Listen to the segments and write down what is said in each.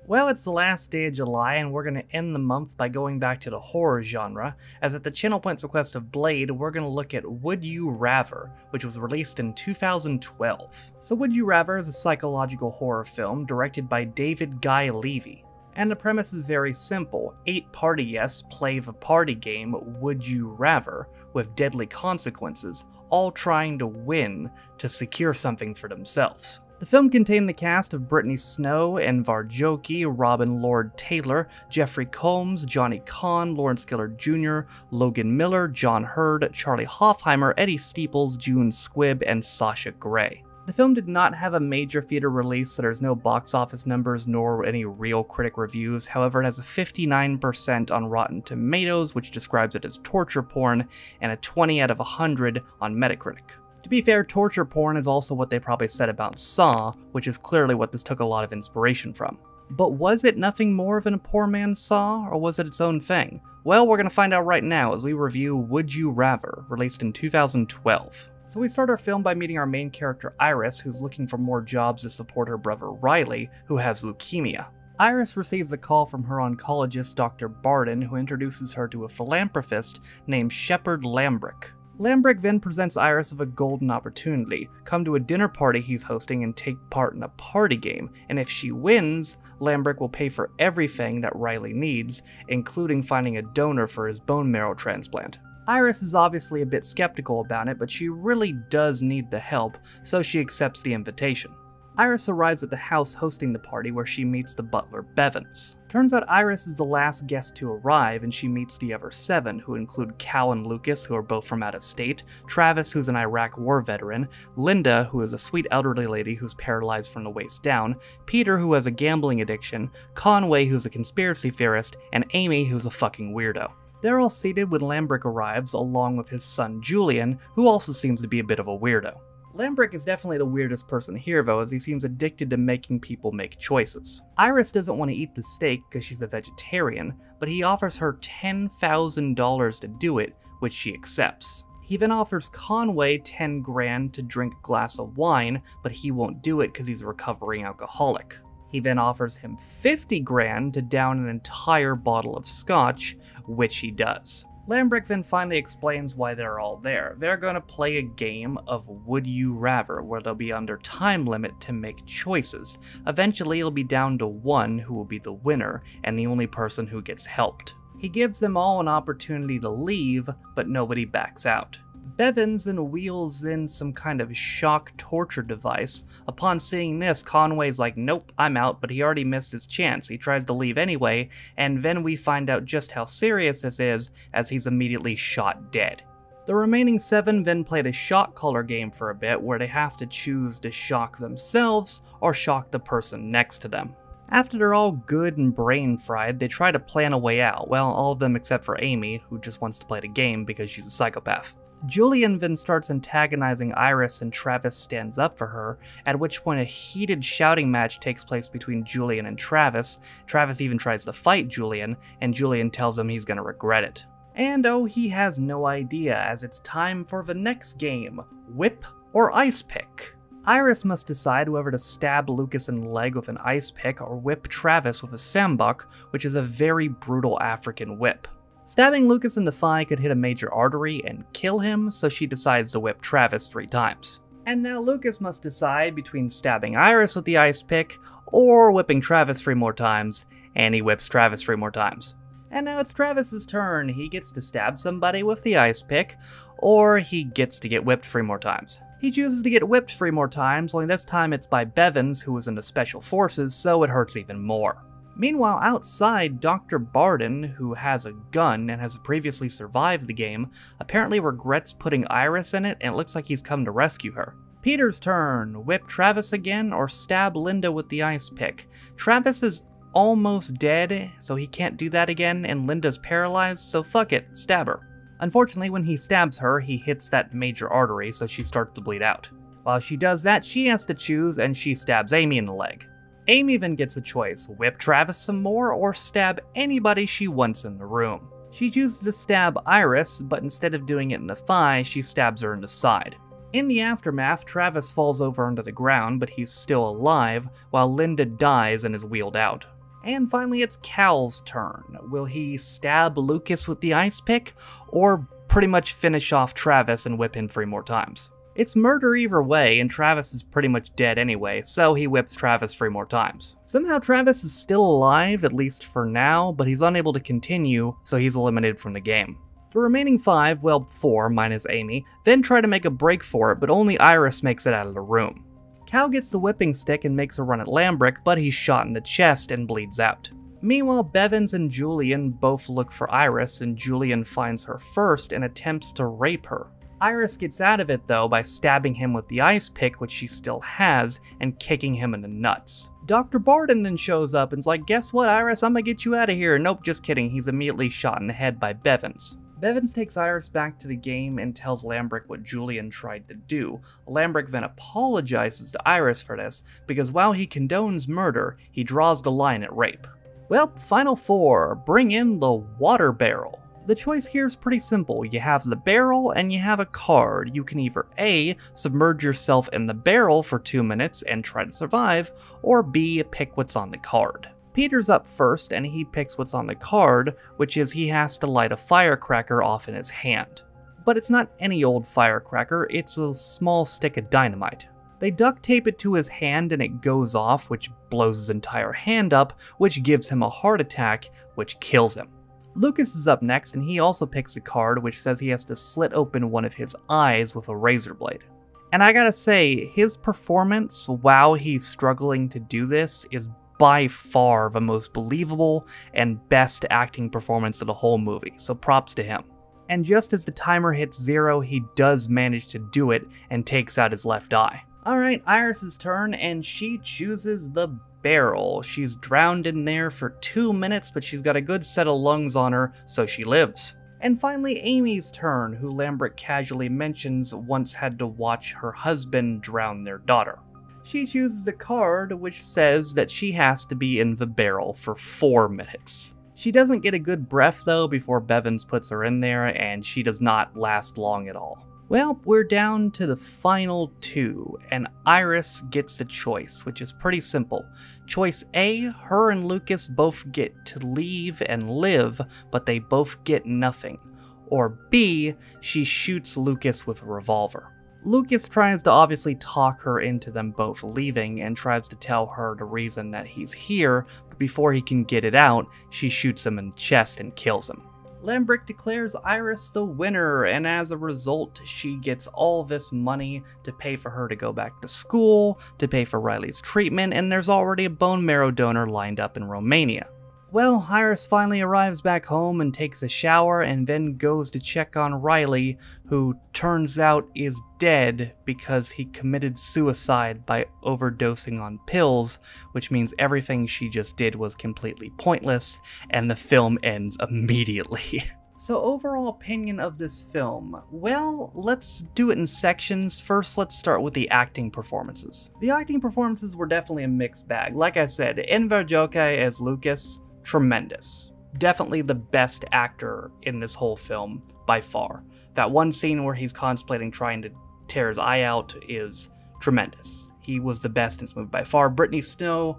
Well, it's the last day of July, and we're going to end the month by going back to the horror genre, as at the Channel Point's request of Blade, we're going to look at Would You Rather, which was released in 2012. So Would You Rather is a psychological horror film directed by David Guy Levy. And the premise is very simple. 8 party yes play the party game Would You Rather, with deadly consequences, all trying to win to secure something for themselves. The film contained the cast of Brittany Snow, Envar Joki, Robin Lord Taylor, Jeffrey Combs, Johnny Kahn, Lawrence Gillard Jr., Logan Miller, John Hurd, Charlie Hoffheimer, Eddie Steeples, June Squibb, and Sasha Grey. The film did not have a major theater release, so there's no box office numbers nor any real critic reviews. However, it has a 59% on Rotten Tomatoes, which describes it as torture porn, and a 20 out of 100 on Metacritic. To be fair, torture porn is also what they probably said about Saw, which is clearly what this took a lot of inspiration from. But was it nothing more than a poor man's Saw, or was it its own thing? Well, we're going to find out right now as we review Would You Rather, released in 2012. So we start our film by meeting our main character Iris, who's looking for more jobs to support her brother Riley, who has leukemia. Iris receives a call from her oncologist Dr. Barden, who introduces her to a philanthropist named Shepard Lambrick. Lambrick then presents Iris with a golden opportunity: come to a dinner party he's hosting and take part in a party game, and if she wins, Lambrick will pay for everything that Riley needs, including finding a donor for his bone marrow transplant. Iris is obviously a bit skeptical about it, but she really does need the help, so she accepts the invitation. Iris arrives at the house hosting the party where she meets the butler Bevins. Turns out Iris is the last guest to arrive, and she meets the other 7, who include Cal and Lucas, who are both from out of state, Travis, who's an Iraq war veteran, Linda, who is a sweet elderly lady who's paralyzed from the waist down, Peter, who has a gambling addiction, Conway, who's a conspiracy theorist, and Amy, who's a fucking weirdo. They're all seated when Lambrick arrives, along with his son Julian, who also seems to be a bit of a weirdo. Lambrick is definitely the weirdest person here though, as he seems addicted to making people make choices. Iris doesn't want to eat the steak because she's a vegetarian, but he offers her $10,000 to do it, which she accepts. He then offers Conway 10 grand to drink a glass of wine, but he won't do it because he's a recovering alcoholic. He then offers him 50 grand to down an entire bottle of scotch, which he does. Lambrick then finally explains why they're all there. They're gonna play a game of Would You Rather, where they'll be under time limit to make choices. Eventually it'll be down to one who will be the winner, and the only person who gets helped. He gives them all an opportunity to leave, but nobody backs out. Bevins then wheels in some kind of shock torture device. Upon seeing this, Conway's like, nope, I'm out, but he already missed his chance. He tries to leave anyway, and then we find out just how serious this is, as he's immediately shot dead. The remaining 7 then play the shock collar game for a bit, where they have to choose to shock themselves or shock the person next to them. After they're all good and brain fried, they try to plan a way out. Well, all of them except for Amy, who just wants to play the game because she's a psychopath. Julian then starts antagonizing Iris and Travis stands up for her, at which point a heated shouting match takes place between Julian and Travis. Travis even tries to fight Julian, and Julian tells him he's gonna regret it. And oh, he has no idea, as it's time for the next game, Whip or Ice Pick. Iris must decide whether to stab Lucas in the leg with an ice pick or whip Travis with a sambok, which is a very brutal African whip. Stabbing Lucas in the thigh could hit a major artery and kill him, so she decides to whip Travis 3 times. And now Lucas must decide between stabbing Iris with the ice pick or whipping Travis 3 more times, and he whips Travis 3 more times. And now it's Travis's turn. He gets to stab somebody with the ice pick, or he gets to get whipped 3 more times. He chooses to get whipped 3 more times, only this time it's by Bevins, who was in the Special Forces, so it hurts even more. Meanwhile, outside, Dr. Barden, who has a gun and has previously survived the game, apparently regrets putting Iris in it, and it looks like he's come to rescue her. Peter's turn. Whip Travis again, or stab Linda with the ice pick. Travis is almost dead, so he can't do that again, and Linda's paralyzed, so fuck it, stab her. Unfortunately, when he stabs her, he hits that major artery, so she starts to bleed out. While she does that, she has to choose, and she stabs Amy in the leg. Amy then gets a choice: whip Travis some more or stab anybody she wants in the room. She chooses to stab Iris, but instead of doing it in the thigh, she stabs her in the side. In the aftermath, Travis falls over onto the ground, but he's still alive, while Linda dies and is wheeled out. And finally, it's Cal's turn. Will he stab Lucas with the ice pick, or pretty much finish off Travis and whip him 3 more times? It's murder either way, and Travis is pretty much dead anyway, so he whips Travis 3 more times. Somehow Travis is still alive, at least for now, but he's unable to continue, so he's eliminated from the game. The remaining 5, well 4 minus Amy, then try to make a break for it, but only Iris makes it out of the room. Cal gets the whipping stick and makes a run at Lambrick, but he's shot in the chest and bleeds out. Meanwhile, Bevins and Julian both look for Iris, and Julian finds her first and attempts to rape her. Iris gets out of it though by stabbing him with the ice pick, which she still has, and kicking him in the nuts. Dr. Barden then shows up and's like, "Guess what, Iris, I'm gonna get you out of here." Nope, just kidding, he's immediately shot in the head by Bevins. Bevins takes Iris back to the game and tells Lambrick what Julian tried to do. Lambrick then apologizes to Iris for this, because while he condones murder, he draws the line at rape. Well, final 4, bring in the water barrel. The choice here is pretty simple. You have the barrel and you have a card. You can either A, submerge yourself in the barrel for 2 minutes and try to survive, or B, pick what's on the card. Peter's up first and he picks what's on the card, which is he has to light a firecracker off in his hand. But it's not any old firecracker, it's a small stick of dynamite. They duct tape it to his hand and it goes off, which blows his entire hand up, which gives him a heart attack, which kills him. Lucas is up next and he also picks a card which says he has to slit open one of his eyes with a razor blade. And I gotta say, his performance while he's struggling to do this is by far the most believable and best acting performance of the whole movie, so props to him. And just as the timer hits 0, he does manage to do it and takes out his left eye. Alright, Iris's turn, and she chooses the barrel. She's drowned in there for 2 minutes, but she's got a good set of lungs on her, so she lives. And finally, Amy's turn, who Lambrick casually mentions once had to watch her husband drown their daughter. She chooses the card, which says that she has to be in the barrel for 4 minutes. She doesn't get a good breath though before Bevins puts her in there, and she does not last long at all. Well, we're down to the final 2, and Iris gets the choice, which is pretty simple. Choice A, her and Lucas both get to leave and live, but they both get nothing. Or B, she shoots Lucas with a revolver. Lucas tries to obviously talk her into them both leaving and tries to tell her the reason that he's here, but before he can get it out, she shoots him in the chest and kills him. Lambrick declares Iris the winner, and as a result, she gets all this money to pay for her to go back to school, to pay for Riley's treatment, and there's already a bone marrow donor lined up in Romania. Well, Iris finally arrives back home and takes a shower and then goes to check on Riley, who turns out is dead because he committed suicide by overdosing on pills, which means everything she just did was completely pointless, and the film ends immediately. So overall opinion of this film, well, let's do it in sections. First, let's start with the acting performances. The acting performances were definitely a mixed bag. Like I said, Enver Jokai as Lucas, tremendous. Definitely the best actor in this whole film, by far. That one scene where he's contemplating trying to tear his eye out is tremendous. He was the best in this movie by far. Brittany Snow,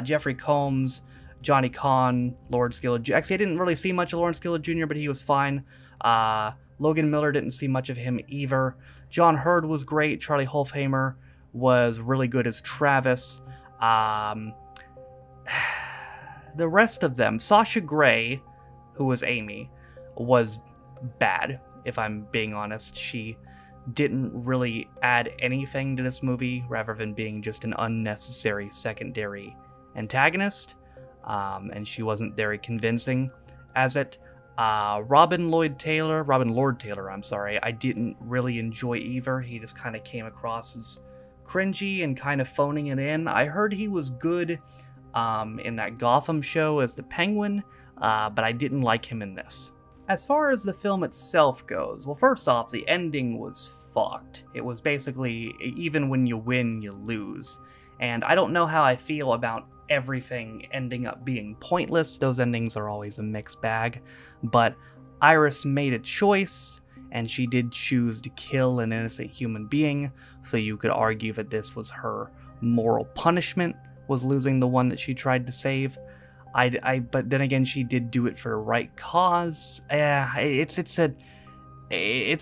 Jeffrey Combs, Johnny Kahn, Lawrence Gillard Jr. Actually, I didn't really see much of Lawrence Gillard Jr., but he was fine. Logan Miller, didn't see much of him either. John Hurd was great. Charlie Holfheimer was really good as Travis. The rest of them, Sasha Grey, who was Amy, was bad, if I'm being honest. She didn't really add anything to this movie, rather than being just an unnecessary secondary antagonist, and she wasn't very convincing as it. Robin Lord Taylor, I didn't really enjoy either. He just kind of came across as cringy and kind of phoning it in. I heard he was good in that Gotham show as the Penguin, but I didn't like him in this. As far as the film itself goes, well, first off, the ending was fucked. It was basically, even when you win, you lose. And I don't know how I feel about everything ending up being pointless. Those endings are always a mixed bag. But Iris made a choice, and she did choose to kill an innocent human being, so you could argue that this was her moral punishment, was losing the one that she tried to save. But then again, she did do it for the right cause. It's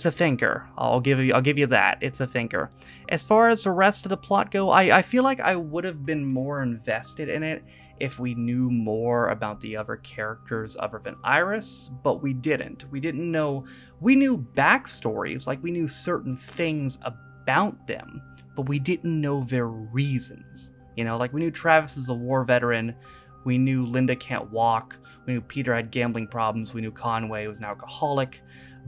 a thinker. I'll give you that. It's a thinker. As far as the rest of the plot go, I feel like I would have been more invested in it if we knew more about the other characters other than Iris, but we didn't. We didn't know. We knew backstories, like we knew certain things about them, but we didn't know their reasons. You know, like we knew Travis is a war veteran. We knew Linda can't walk. We knew Peter had gambling problems. We knew Conway was an alcoholic.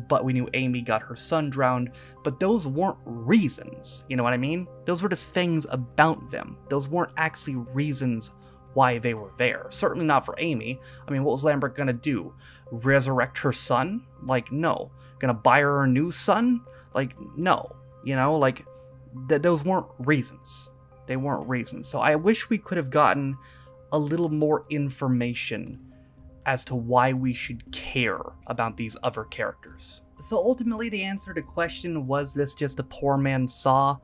But we knew Amy got her son drowned. But those weren't reasons. You know what I mean? Those were just things about them. Those weren't actually reasons why they were there. Certainly not for Amy. I mean, what was Lambert gonna do? Resurrect her son? Like, no. Gonna buy her a new son? Like, no. You know, like, those weren't reasons. They weren't reasons. So I wish we could have gotten a little more information as to why we should care about these other characters. So ultimately the answer to the question, was this just a poor man's Saw?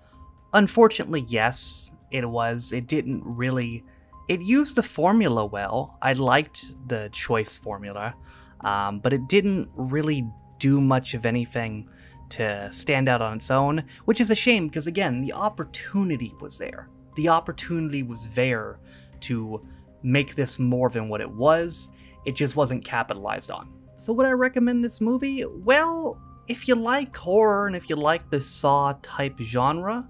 Unfortunately, yes, it was. It didn't really... It used the formula well. I liked the choice formula, but it didn't really do much of anything to stand out on its own, which is a shame because, again, the opportunity was there. The opportunity was there to make this more than what it was. It just wasn't capitalized on. So would I recommend this movie? Well, if you like horror and if you like the Saw type genre,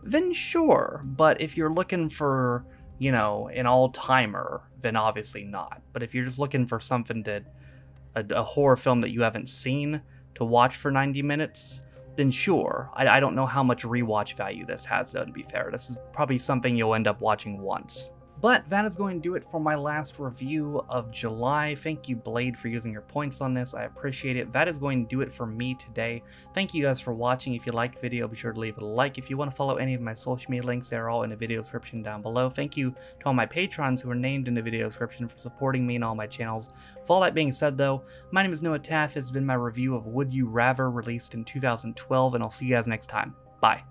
then sure. But if you're looking for, you know, an all-timer, then obviously not. But if you're just looking for something a horror film that you haven't seen to watch for 90 minutes, then sure. I don't know how much rewatch value this has, though, to be fair. This is probably something you'll end up watching once. But that is going to do it for my last review of July. Thank you, Blade, for using your points on this. I appreciate it. That is going to do it for me today. Thank you guys for watching. If you liked the video, be sure to leave it a like. If you want to follow any of my social media links, they're all in the video description down below. Thank you to all my patrons who are named in the video description for supporting me and all my channels. With all that being said, though, my name is Noah Taff. This has been my review of Would You Rather, released in 2012, and I'll see you guys next time. Bye.